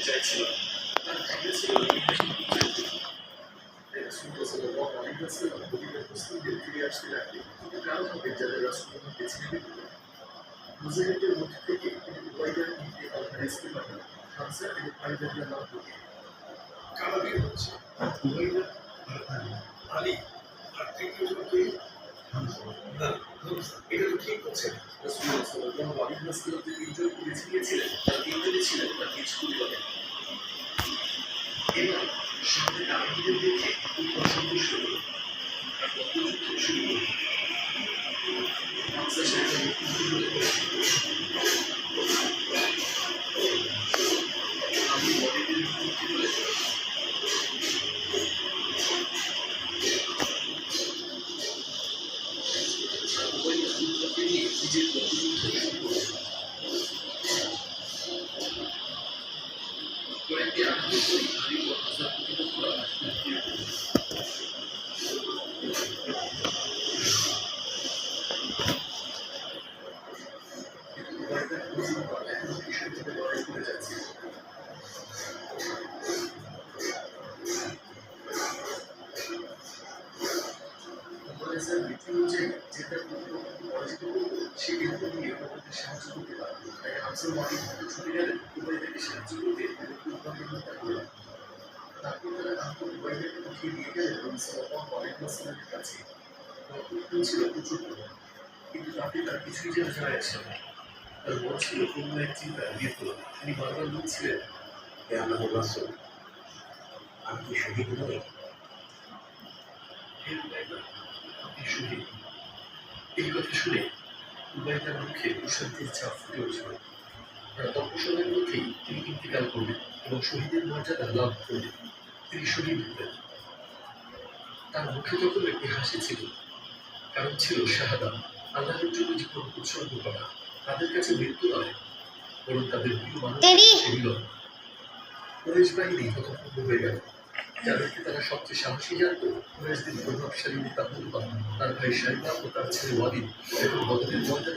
চাইছিল তার ভাবনা ছিল রাসূলুল্লাহ সাল্লাল্লাহু আলাইহি ওয়াসাল্লাম নবীদের মুসলিমদের ফিরে আসতে রাখবে কিন্তু কারো হবে যারা রাসূলুল্লাহ বেছে নেবে মুজাহিদের মধ্যে থেকে তিনি উবাইদা ইবনে আল-হারিসকে পাঠান হামজা এবং আলী রাদিয়াল্লাহু আনহু কারা বের হচ্ছে উবাইদা আর আলী আর তৃতীয় জনকে না এটা তো ঠিক হচ্ছে রাসূলুল্লাহ সাল্লাল্লাহু আলাইহি ওয়াসাল্লাম যে তিনজন বেছে নিয়েছিলেন তার তিনজনই ছিলেন তার নিজ পরিবারে এবার সামনে আরবীদের দেখে খুব অসন্তুষ্ট হল আর বদ্ধযুদ্ধ শুরু হল হামজা সাহেবের আমি বডিদের মুক্তি করে নিজের বদ্ধযুদ্ধ শুরু করল কয়েকটি আঘাতের পরই আলী ও হামজা প্রতিপক্ষরা মুক্তিয়ে পড়ল এখনো কিশোর থেকে লড়াই করে যাচ্ছে মৃত্যু অনুযায়ী যে তার প্রতিপক্ষকে পরাজিত করবে সে এরকম নিয়ে অপরদের সাহায্য করতে পারবে তাই হামজার মাটির মধ্যে ছুটে গেলেন উবাইদাকে সাহায্য করতে এবং কুরবানকে হত্যা করলেন তারপর তারা আহত উবাইদাকে উঠিয়ে নিয়ে গেলেন নবী সাল্লাল্লাহু আলাইহি ওয়াসাল্লামের কাছে রক্তক্ষরণ ছিল প্রচুর কিন্তু তাতে তার কিছুই যেন যায় আসে না তার মন ছিল কোনো এক চিন্তায় ব্যর্থ তিনি বারবার বলছিলেন হে আল্লাহর রাসূল আমি কি শহীদ নই হে উবাইদা আপনি শহীদ এই কথা শুনে উবাইদার মুখে প্রশান্তির ছাপ ফুটে উঠল রাত অল্প সময়ের মধ্যেই তিনি ইন্তেকাল করলেন এবং শহীদের মর্যাদা লাভ করলেন তিনি শহীদ হলেন তার মুখে তখন একটি হাসি ছিল কারণ ছিল শাহাদা আল্লাহর জন্য জীবন উৎসর্গ করা তাদের কাছে মৃত্যু নয় বরং তাদের প্রিয় মানুষ ছিল কুরাইশ বাহিনী হতভম্ব হয়ে গেল যাদেরকে তারা সবচেয়ে সাহসী জানত কুরাইশদের প্রভাবশালী নেতা উতবা তার ভাই শাইবা ও তার ছেলে ওয়ালিদ এখন বদরের ময়দানে